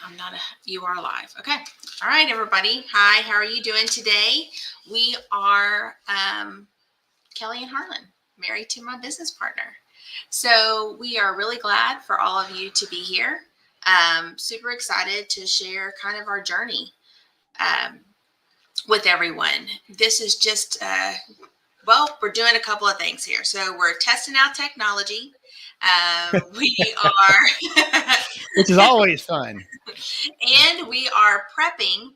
I'm not you are live. Okay. All right, everybody. Hi, how are you doing today? We are Kelly and Harlan, married to my business partner. So we are really glad for all of you to be here. Super excited to share kind of our journey um, with everyone. This is just, we're doing a couple of things here. So we're testing out technology. We are Which is always fun. And we are prepping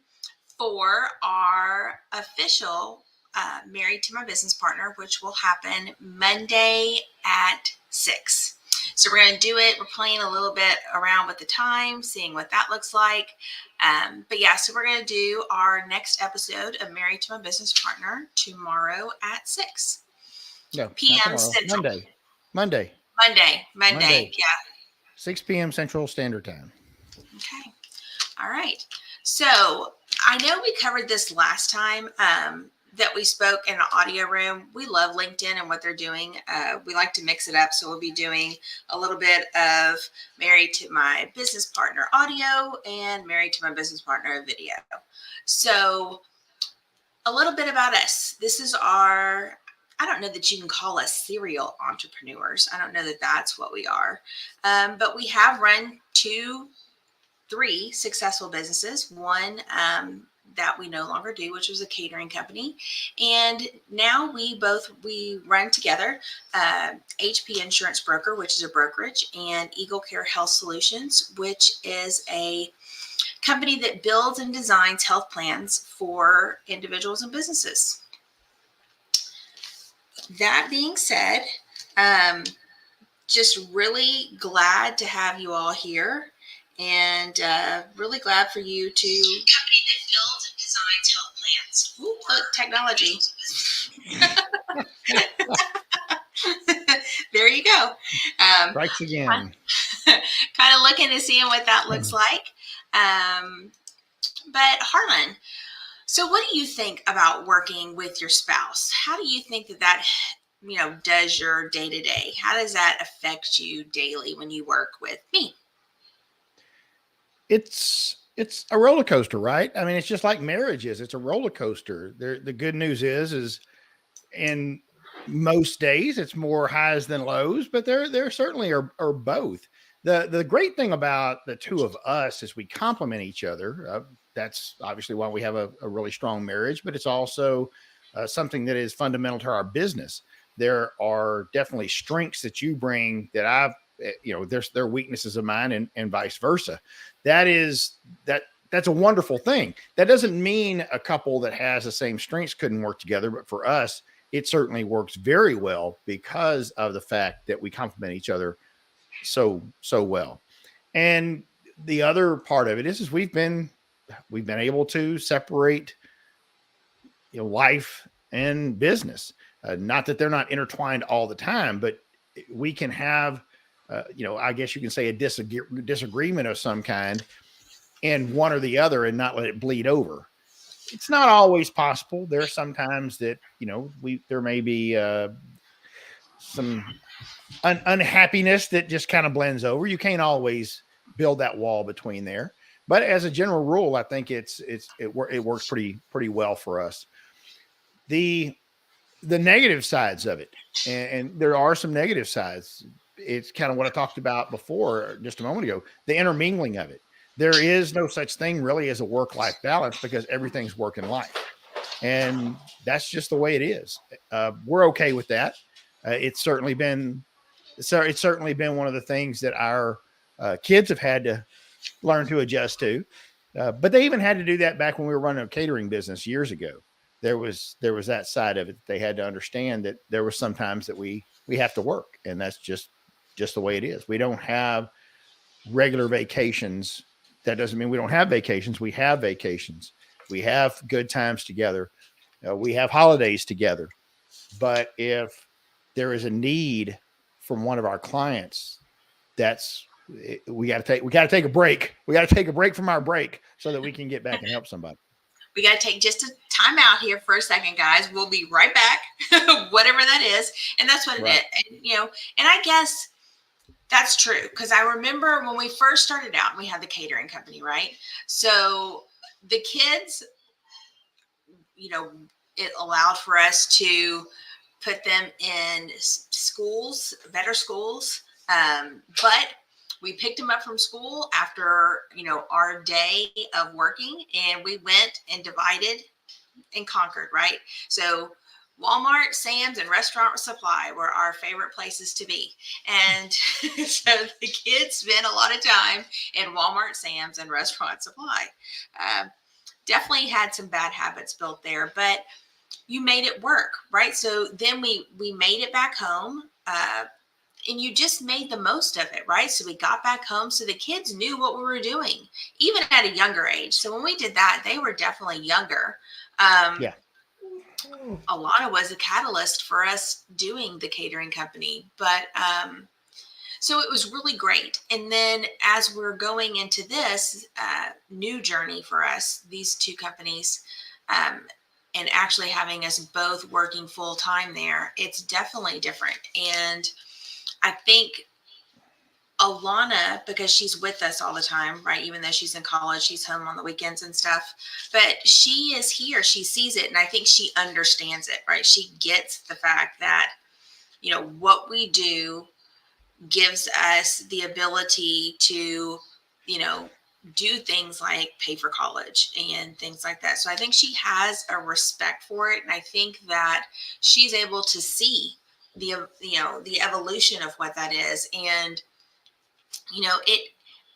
for our official Married to My Business Partner, which will happen Monday at 6. So we're going to do it. We're playing a little bit around with the time, seeing what that looks like. But yeah, so we're going to do our next episode of Married to My Business Partner tomorrow at 6 No, not p.m. tomorrow. Central. Monday. Monday. Monday. Yeah. 6 p.m. Central Standard Time. Okay. All right. So I know we covered this last time that we spoke in an audio room. We love LinkedIn and what they're doing. We like to mix it up. So we'll be doing a little bit of Married to My Business Partner audio and Married to My Business Partner video. So a little bit about us. This is I don't know that you can call us serial entrepreneurs. I don't know that that's what we are. But we have run three successful businesses. One that we no longer do, which was a catering company, and now we run together HP Insurance Broker, which is a brokerage, and Eagle Care Health Solutions, which is a company that builds and designs health plans for individuals and businesses. That being said, just really glad to have you all here, and really glad for you to. Company that builds and designs health plans. Ooh, look, technology. There you go. Strikes again. Kind of looking and seeing what that looks like. But Harlan, so what do you think about working with your spouse? How do you think that does your day to day? How does that affect you daily when you work with me? It's a roller coaster, right? I mean, it's just like marriage is. It's a roller coaster. The good news is in most days it's more highs than lows, but there certainly are both. The great thing about the two of us is we complement each other. That's obviously why we have a really strong marriage, but it's also something that is fundamental to our business. There are definitely strengths that you bring that there are weaknesses of mine, and vice versa. That's a wonderful thing. That doesn't mean a couple that has the same strengths couldn't work together, but for us, it certainly works very well because of the fact that we complement each other so well. And the other part of it is we've been able to separate life and business. Not that they're not intertwined all the time, but we can have I guess you can say a disagreement of some kind in one or the other and not let it bleed over. It's not always possible. There are some times that there may be some unhappiness that just kind of blends over. You can't always build that wall between there, but as a general rule, I think it works pretty well for us. The negative sides of it, and there are some negative sides. It's kind of what I talked about before just a moment ago, the intermingling of it. There is no such thing really as a work-life balance because everything's work and life. And that's just the way it is. We're okay with that. It's certainly been one of the things that our kids have had to learn to adjust to. But they even had to do that back when we were running a catering business years ago. There was that side of it. They had to understand that there were some times that we have to work, and that's just the way it is. We don't have regular vacations. That doesn't mean we don't have vacations. We have vacations. We have good times together. We have holidays together. But if there is a need from one of our clients, we got to take a break. We got to take a break from our break so that we can get back and help somebody. We got to take just a time out here for a second, guys. We'll be right back, whatever that is. And that's what it is. And, and I guess That's true. Because I remember when we first started out, we had the catering company, right? So the kids, you know, it allowed for us to put them in schools, better schools. But we picked them up from school after, our day of working, and we went and divided and conquered, right? So Walmart, Sam's, and Restaurant Supply were our favorite places to be. And so the kids spent a lot of time in Walmart, Sam's, and Restaurant Supply. Definitely had some bad habits built there, but you made it work, right? So then we made it back home. And you just made the most of it, right? So we got back home, so the kids knew what we were doing, even at a younger age. So when we did that, they were definitely younger. Yeah. A lot of was a catalyst for us doing the catering company, but so it was really great. And then as we're going into this new journey for us, these two companies, and actually having us both working full time there, it's definitely different. And I think Alana, because she's with us all the time, right? Even though she's in college, she's home on the weekends and stuff. But she is here. She sees it. And I think she understands it, right? She gets the fact that, what we do gives us the ability to, do things like pay for college and things like that. So I think she has a respect for it. And I think that she's able to see the evolution of what that is. And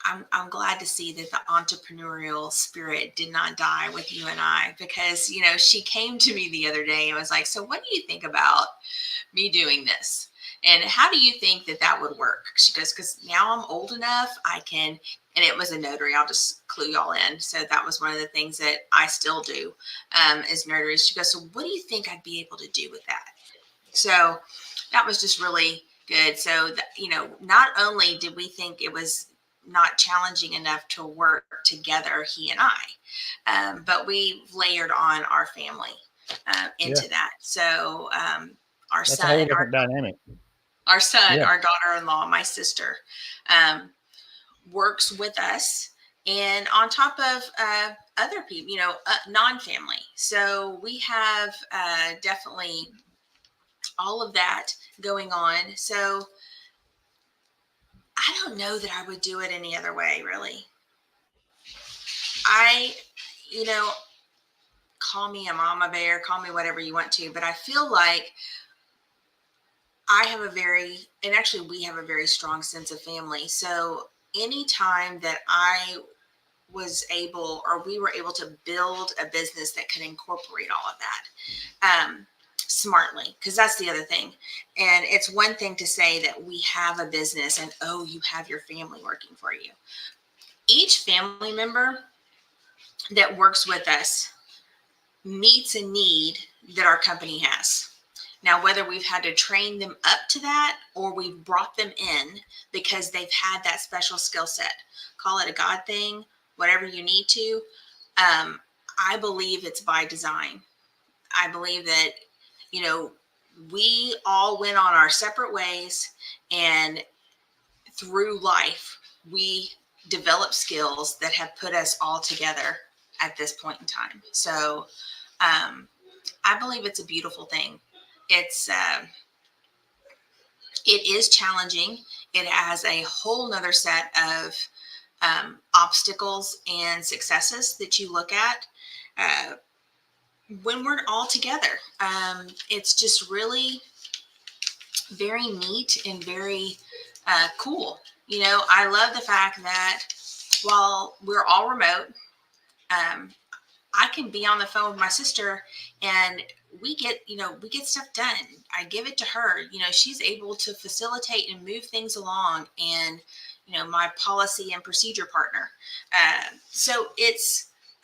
I'm glad to see that the entrepreneurial spirit did not die with you and I, because, she came to me the other day and was like, so what do you think about me doing this? And how do you think that would work? She goes, because now I'm old enough, I can, and it was a notary. I'll just clue y'all in. So that was one of the things that I still do is notary. She goes, so what do you think I'd be able to do with that? So that was just really good. So, not only did we think it was not challenging enough to work together, he and I, but we layered on our family into that. So our That's a son, whole different dynamic. our son, Yeah. our daughter-in-law, my sister, works with us, and on top of other people, non-family. So we have definitely all of that going on. So I don't know that I would do it any other way, really. I, you know, call me a mama bear, call me whatever you want to, but I feel like I have and actually we have a very strong sense of family. So anytime that was able, or we were able to build a business that could incorporate all of that, smartly, because that's the other thing. And it's one thing to say that we have a business and, oh, you have your family working for you. Each family member that works with us meets a need that our company has. Now, whether we've had to train them up to that or we've brought them in because they've had that special skill set, call it a God thing, whatever you need to. I believe it's by design. I believe that, we all went on our separate ways, and through life, we develop skills that have put us all together at this point in time. So I believe it's a beautiful thing. It is challenging. It has a whole nother set of obstacles and successes that you look at when we're all together. It's just really very neat and very cool. I love the fact that while we're all remote, I can be on the phone with my sister and we get stuff done. I give it to her. She's able to facilitate and move things along, and my policy and procedure partner. So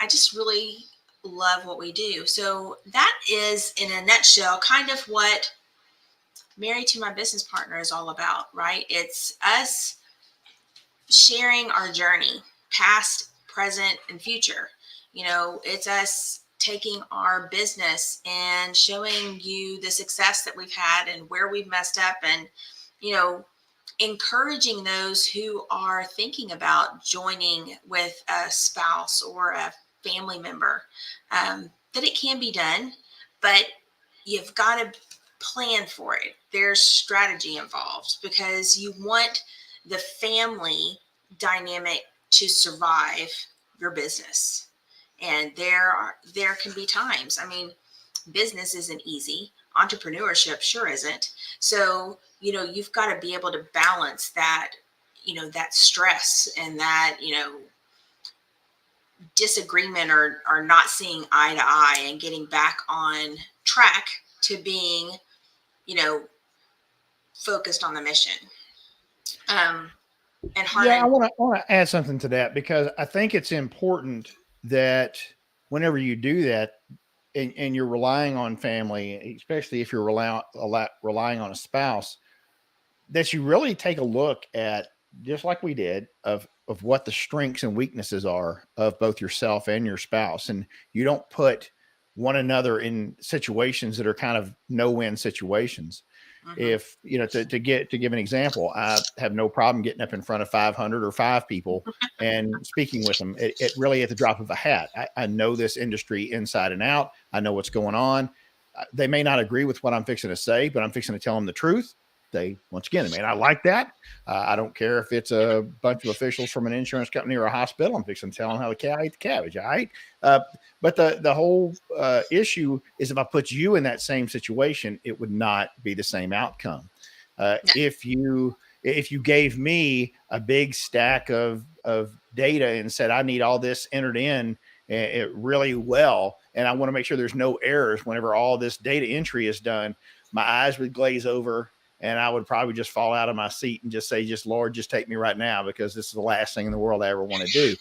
I just really love what we do. So that is, in a nutshell, kind of what Married to My Business Partner is all about, right? It's us sharing our journey, past, present, and future. It's us taking our business and showing you the success that we've had and where we've messed up, and encouraging those who are thinking about joining with a spouse or a family member, that it can be done, but you've got to plan for it. There's strategy involved because you want the family dynamic to survive your business. And there can be times. I mean, business isn't easy. Entrepreneurship sure isn't. So, you've got to be able to balance that, that stress and that, disagreement or not seeing eye to eye and getting back on track to being, you know, focused on the mission. And Yeah, I Harmon, want to add something to that because I think it's important that whenever you do that and you're relying on family, especially if you're relying on a spouse, that you really take a look at, just like we did, of what the strengths and weaknesses are of both yourself and your spouse, and you don't put one another in situations that are kind of no-win situations. mm-hmm. If to give an example, I have no problem getting up in front of 500 or 5 people and speaking with them. It really at the drop of a hat. I know this industry inside and out. I know what's going on. They may not agree with what I'm fixing to say, but I'm fixing to tell them the truth. Once again, they may not like that. I don't care if it's a bunch of officials from an insurance company or a hospital. I'm fixing to tell them how the cat ate the cabbage. All right. But the whole issue is, if I put you in that same situation, it would not be the same outcome. If you gave me a big stack of data and said, I need all this entered in really well, and I want to make sure there's no errors whenever all this data entry is done, my eyes would glaze over. And I would probably just fall out of my seat and just say, Lord, just take me right now, because this is the last thing in the world I ever want to do.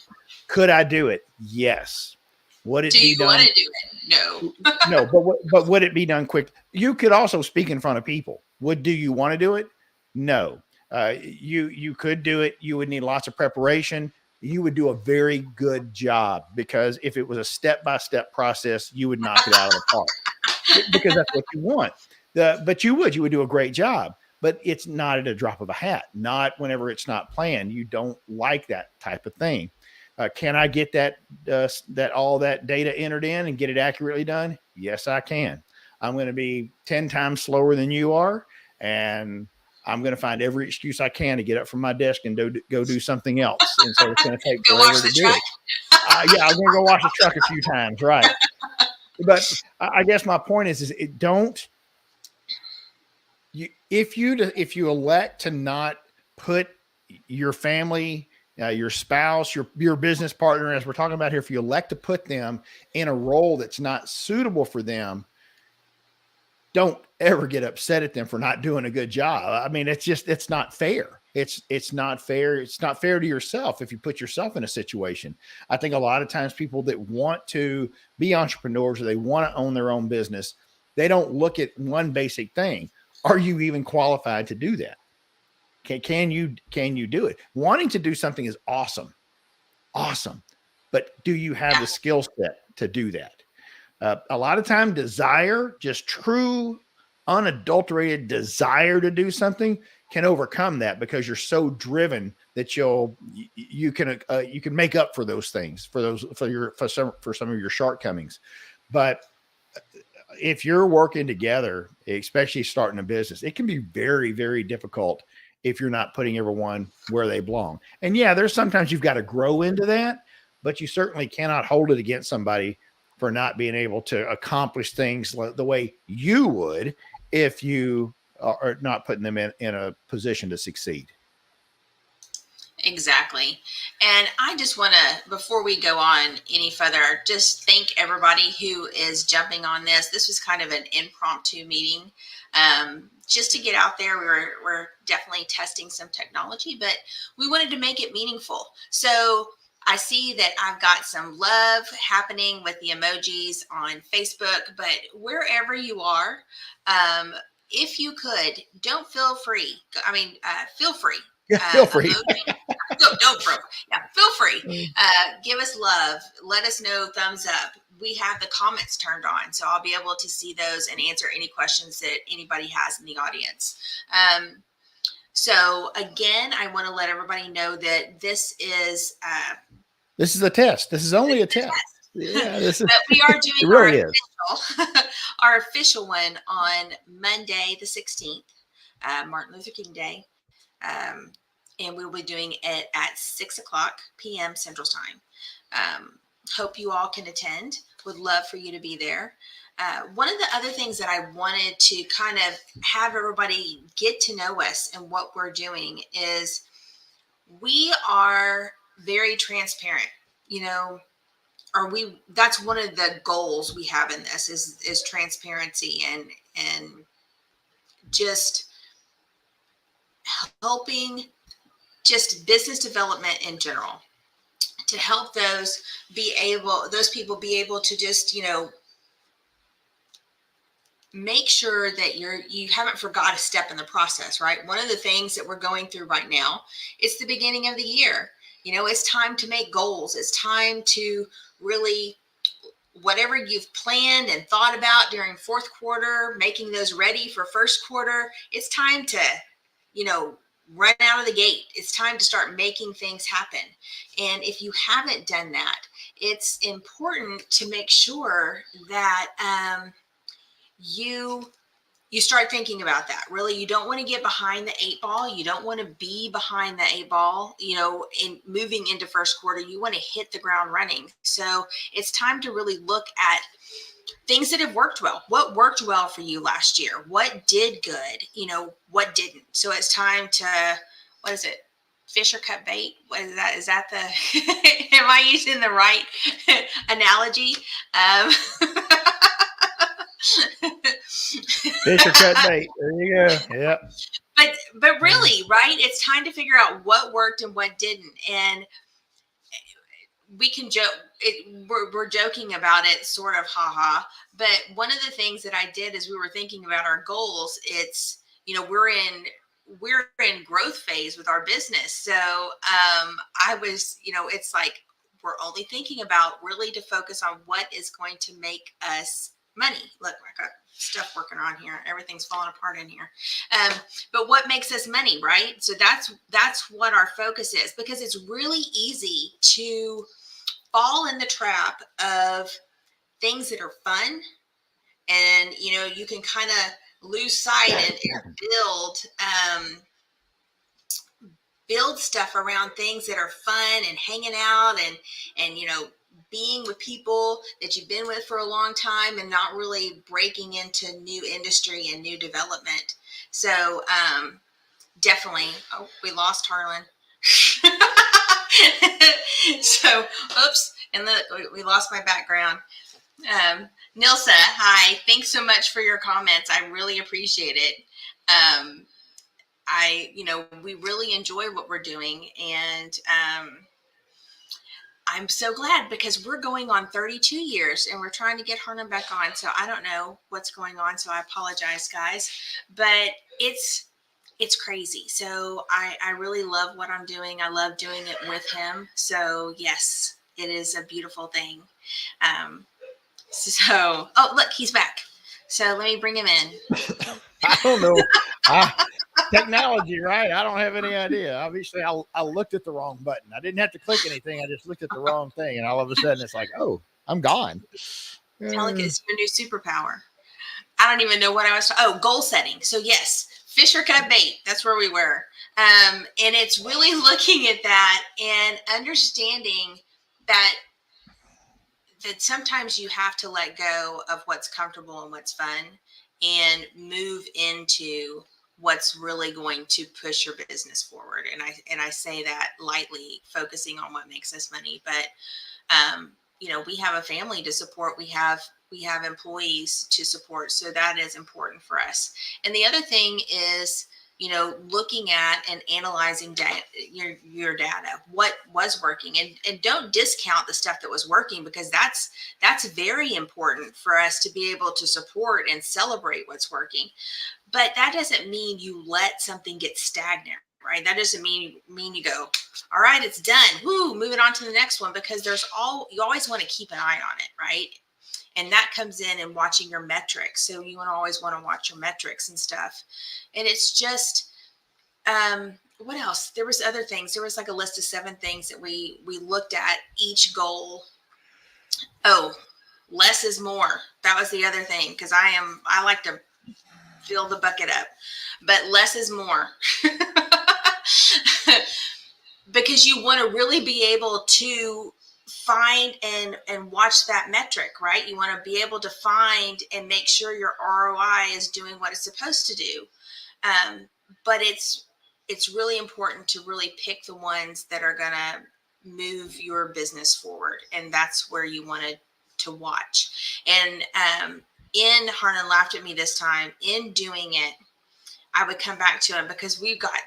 Could I do it? Yes. Would it be done? Do you want to do it? No. No, but would it be done quick? You could also speak in front of people. Do you want to do it? No. You could do it. You would need lots of preparation. You would do a very good job, because if it was a step-by-step process, you would knock it out of the park, because that's what you want. But you would do a great job, but it's not at a drop of a hat, not whenever it's not planned. You don't like that type of thing. Can I get that all that data entered in and get it accurately done? Yes, I can. I'm going to be 10 times slower than you are, and I'm going to find every excuse I can to get up from my desk and go do something else. And so it's going to take forever to do it. Yeah, I'm going to go wash the truck a few times, right? But I guess my point is it don't. If you elect to not put your family, your spouse, your business partner, as we're talking about here, if you elect to put them in a role that's not suitable for them, don't ever get upset at them for not doing a good job. I mean, it's not fair. It's not fair. It's not fair to yourself if you put yourself in a situation. I think a lot of times people that want to be entrepreneurs or they want to own their own business, they don't look at one basic thing. Are you even qualified to do that? Can you do it? Wanting to do something is awesome. But do you have the skill set to do that? A lot of time, desire, just true, unadulterated desire to do something, can overcome that, because you're so driven that you can make up for those things, for some of your shortcomings. But if you're working together, especially starting a business, it can be very, very difficult if you're not putting everyone where they belong. And yeah, there's sometimes you've got to grow into that, but you certainly cannot hold it against somebody for not being able to accomplish things the way you would if you are not putting them in a position to succeed. Exactly. And I just want to, before we go on any further, just thank everybody who is jumping on this. This was kind of an impromptu meeting, just to get out there. We're definitely testing some technology, but we wanted to make it meaningful. So I see that I've got some love happening with the emojis on Facebook, but wherever you are, if you could, feel free. Feel free. Feel free. Give us love. Let us know. Thumbs up. We have the comments turned on, so I'll be able to see those and answer any questions that anybody has in the audience. So again, I want to let everybody know that this is a test. This is only a the test. Yeah, this is. but we are It doing really is. our official one on Monday the 16th, Martin Luther King Day. Um, and we will be doing it at 6 o'clock p.m. Central Time. Hope you all can attend. Would love for you to be there. One of the other things that I wanted to kind of have everybody get to know us and what we're doing is we are very transparent. You know, are we? That's one of the goals we have in this is transparency and just helping just business development in general to help those people be able to just, make sure that you haven't forgot a step in the process, right? One of the things that we're going through right now, it's the beginning of the year. It's time to make goals. It's time to really, whatever you've planned and thought about during fourth quarter, making those ready for first quarter, it's time to, you know, run out of the gate. It's time to start making things happen. And if you haven't done that, it's important to make sure that you start thinking about that. Really, you don't want to get behind the eight ball. You don't want to be behind the eight ball, in moving into first quarter. You want to hit the ground running. So it's time to really look at things that have worked well. What worked well for you last year? What did good? What didn't? So it's time to, what is it? Fish or cut bait? What is that? Is that the, am I using the right analogy? Fish or cut bait. There you go. Yep. But really, right? It's time to figure out what worked and what didn't. And we can joke we're joking about it, sort of, haha. But one of the things that I did as we were thinking about our goals, it's, we're in growth phase with our business. So I was, it's like we're only thinking about really to focus on what is going to make us money. Look, I got stuff working on here. Everything's falling apart in here. But what makes us money, right? So that's what our focus is, because it's really easy to fall in the trap of things that are fun, and you can kind of lose sight and build stuff around things that are fun and hanging out and being with people that you've been with for a long time, and not really breaking into new industry and new development. So definitely. Oh, we lost Harlan. So, oops. And look, we lost my background. Nilsa, hi. Thanks so much for your comments. I really appreciate it. We really enjoy what we're doing, and I'm so glad, because we're going on 32 years and we're trying to get Harlan back on. So I don't know what's going on. So I apologize, guys, but it's crazy. So I really love what I'm doing. I love doing it with him. So yes, it is a beautiful thing. Oh, look, he's back. So let me bring him in. I don't know. Technology, right? I don't have any idea. Obviously, I looked at the wrong button. I didn't have to click anything. I just looked at the wrong thing. And all of a sudden it's like, oh, I'm gone. Telica is your new superpower. I don't even know what I was. Oh, goal setting. So yes, fish or cut bait. That's where we were. And it's really looking at that and understanding that sometimes you have to let go of what's comfortable and what's fun and move into what's really going to push your business forward. And I say that lightly, focusing on what makes us money. But we have a family to support. We have employees to support. So that is important for us. And the other thing is, looking at and analyzing your data, what was working, and don't discount the stuff that was working, because that's very important for us to be able to support and celebrate what's working. But that doesn't mean you let something get stagnant, right? That doesn't mean you go, all right, it's done. Woo, moving on to the next one, because you always want to keep an eye on it, right? And that comes in and watching your metrics. So you always want to watch your metrics and stuff. And it's just, What else? There was other things. There was like a list of 7 things that we looked at each goal. Oh, less is more. That was the other thing because I like to fill the bucket up, but less is more. Because you want to really be able to find and watch that metric, right? You want to be able to find and make sure your ROI is doing what it's supposed to do. But it's really important to really pick the ones that are going to move your business forward, and that's where you want to watch. And in Harlan laughed at me this time in doing it, I would come back to him because we got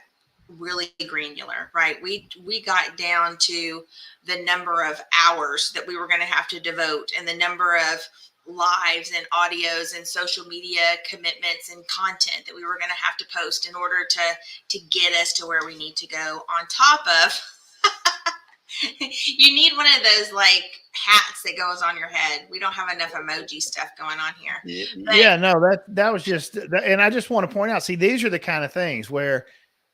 really granular, right? We got down to the number of hours that we were going to have to devote and the number of lives and audios and social media commitments and content that we were going to have to post in order to get us to where we need to go, on top of you need one of those like hats that goes on your head. We don't have enough emoji stuff going on here. But Yeah, no, that was just, and I just want to point out, see, these are the kind of things where,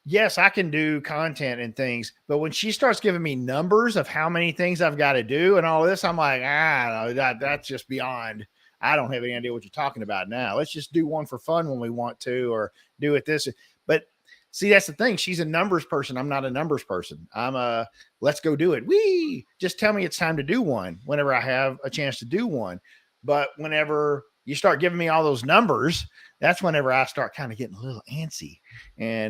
yes, I can do content and things, but when she starts giving me numbers of how many things I've got to do and all this, I'm like, that's just beyond. I don't have any idea what you're talking about now. Let's just do one for fun when we want to, or do it this. But see, that's the thing. She's a numbers person. I'm not a numbers person. Let's go do it. Just tell me it's time to do one whenever I have a chance to do one. But whenever you start giving me all those numbers, that's whenever I start kind of getting a little antsy.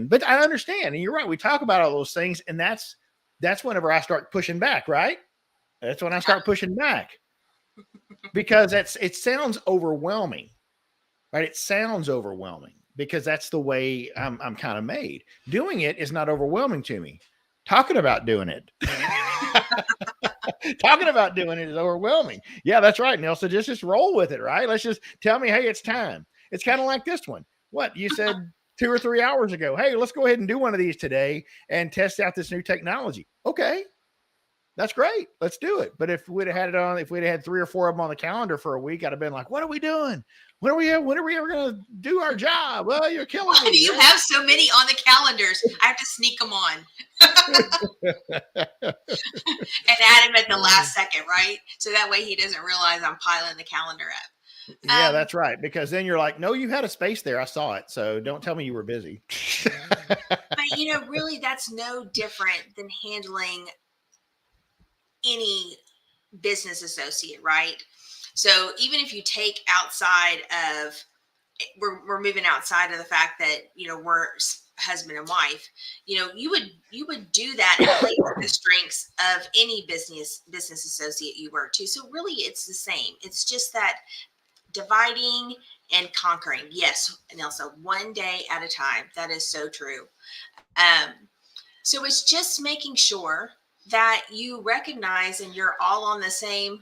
But I understand. And you're right. We talk about all those things. And that's whenever I start pushing back, right? That's when I start pushing back, because it sounds overwhelming, right? It sounds overwhelming because that's the way I'm kind of made. Doing it is not overwhelming to me. Talking about doing it. Talking about doing it is overwhelming. Yeah, that's right, Neil. So just roll with it, right? Let's just tell me, hey, it's time. It's kind of like this one. What you said 2 or 3 hours ago. Hey, let's go ahead and do one of these today and test out this new technology. Okay, that's great. Let's do it. But if we'd have had it on, if we'd have had 3 or 4 of them on the calendar for a week, I'd have been like, what are we doing? When are we ever going to do our job? Well, you're killing me. Why do you have so many on the calendars? I have to sneak them on and add him at the last second, right? So that way he doesn't realize I'm piling the calendar up. Yeah, that's right. Because then you're like, no, you had a space there. I saw it. So don't tell me you were busy. But really that's no different than handling any business associate, right? So even if you take outside of, we're moving outside of the fact that, we're husband and wife, you would do that and play with the strengths of any business associate you work to. So really it's the same. It's just that dividing and conquering. Yes, Nelsa, one day at a time. That is so true. So it's just making sure that you recognize and you're all on the same,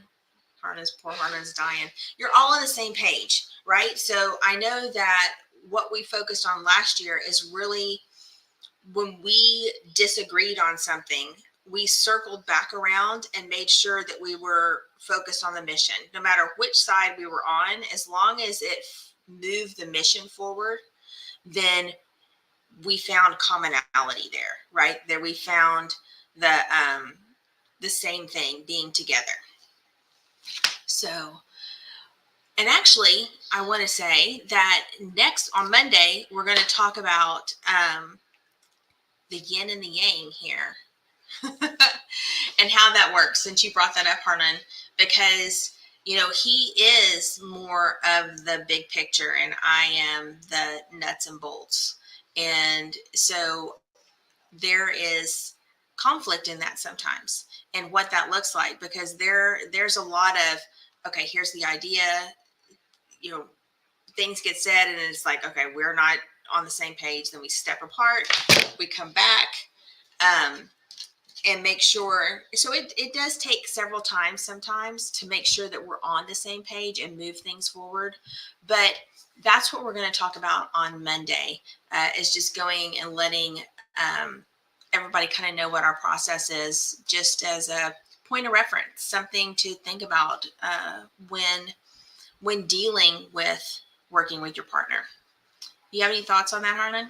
poor Harlan's dying. You're all on the same page, right? So I know that what we focused on last year is really when we disagreed on something, we circled back around and made sure that we were focused on the mission, no matter which side we were on, as long as it moved the mission forward, then we found commonality there, right? There we found the same thing, being together. So, and actually, I want to say that next on Monday, we're going to talk about the yin and the yang here and how that works, since you brought that up, Harlan, because, he is more of the big picture and I am the nuts and bolts. And so there is conflict in that sometimes, and what that looks like, because there's a lot of, okay, here's the idea, things get said and it's like, okay, we're not on the same page. Then we step apart, we come back, and make sure. So it does take several times sometimes to make sure that we're on the same page and move things forward. But that's what we're going to talk about on Monday, is just going and letting everybody kind of know what our process is, just as a point of reference, something to think about when dealing with working with your partner. Do you have any thoughts on that, Harlan?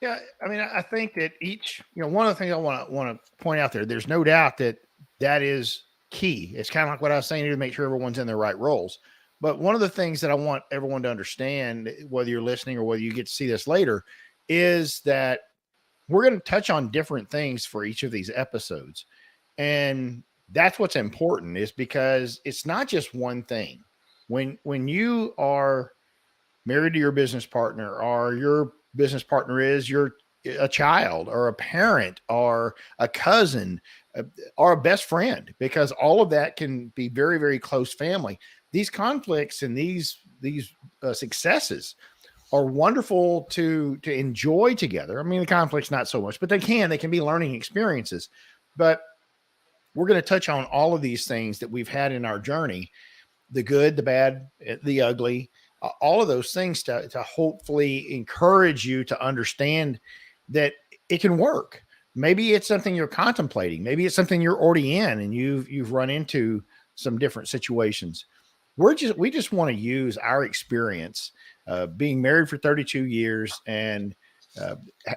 Yeah, I mean, I think that each, one of the things I want to point out there, there's no doubt that that is key. It's kind of like what I was saying here to make sure everyone's in their right roles. But one of the things that I want everyone to understand, whether you're listening or whether you get to see this later, is that we're going to touch on different things for each of these episodes. And that's what's important, is because it's not just one thing. When you are married to your business partner, or your business partner is a child or a parent or a cousin, or a best friend, because all of that can be very, very close family. These conflicts and these successes are wonderful to enjoy together. I mean, the conflicts not so much, but they can be learning experiences. But we're going to touch on all of these things that we've had in our journey, the good, the bad, the ugly, all of those things to hopefully encourage you to understand that it can work. Maybe it's something you're contemplating. Maybe it's something you're already in and you've run into some different situations. We just want to use our experience, being married for 32 years and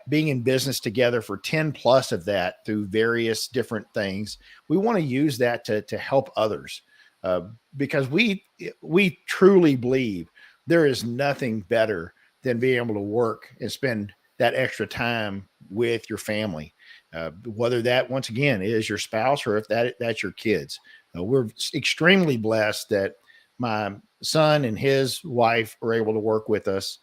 being in business together for 10 plus of that through various different things. We want to use that to help others, because we truly believe there is nothing better than being able to work and spend that extra time with your family, whether that, once again, is your spouse or if that's your kids. We're extremely blessed that my son and his wife are able to work with us.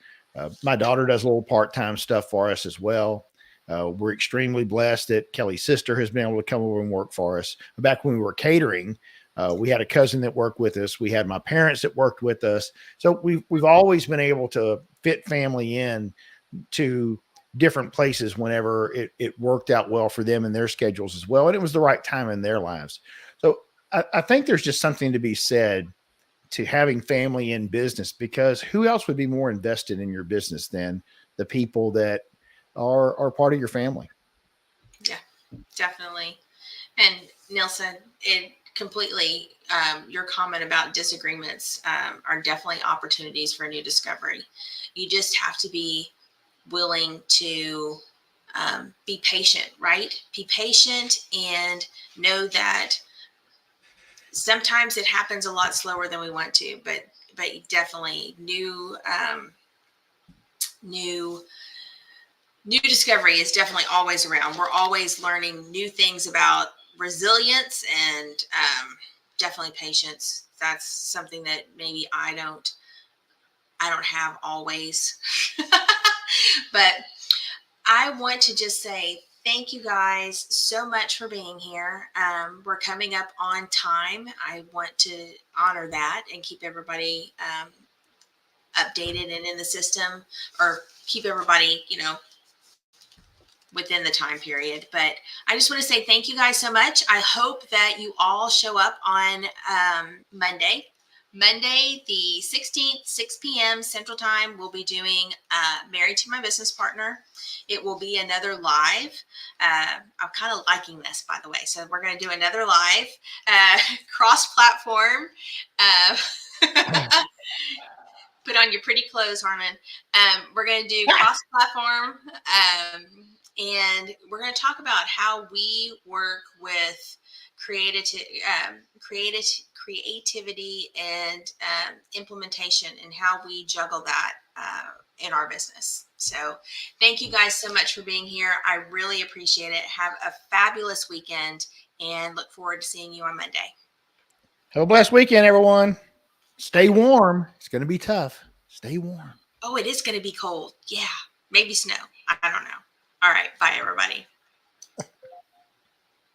My daughter does a little part-time stuff for us as well. We're extremely blessed that Kelly's sister has been able to come over and work for us. Back when we were catering, we had a cousin that worked with us. We had my parents that worked with us. So we've always been able to fit family in to different places whenever it worked out well for them and their schedules as well. And it was the right time in their lives. So I think there's just something to be said to having family in business, because who else would be more invested in your business than the people that are part of your family? Yeah, definitely. And Nelson, it completely, your comment about disagreements are definitely opportunities for new discovery. You just have to be willing to be patient, right? Be patient and know that sometimes it happens a lot slower than we want to, but definitely new discovery is definitely always around. We're always learning new things about resilience and definitely patience. That's something that maybe I don't have always. But I want to just say thank you guys so much for being here. We're coming up on time. I want to honor that and keep everybody updated and in the system, or keep everybody, within the time period. But I just want to say thank you guys so much. I hope that you all show up on Monday, the 16th, 6 p.m. Central Time. We'll be doing Married to My Business Partner. It will be another live. I'm kind of liking this, by the way. So we're going to do another live cross-platform. Put on your pretty clothes, Harmon. We're going to do cross-platform, and we're going to talk about how we work with creativity and implementation, and how we juggle that in our business. So thank you guys so much for being here. I really appreciate it. Have a fabulous weekend and look forward to seeing you on Monday. Have a blessed weekend, everyone. Stay warm. It's going to be tough. Stay warm. Oh, it is going to be cold. Yeah. Maybe snow. I don't know. All right. Bye, everybody.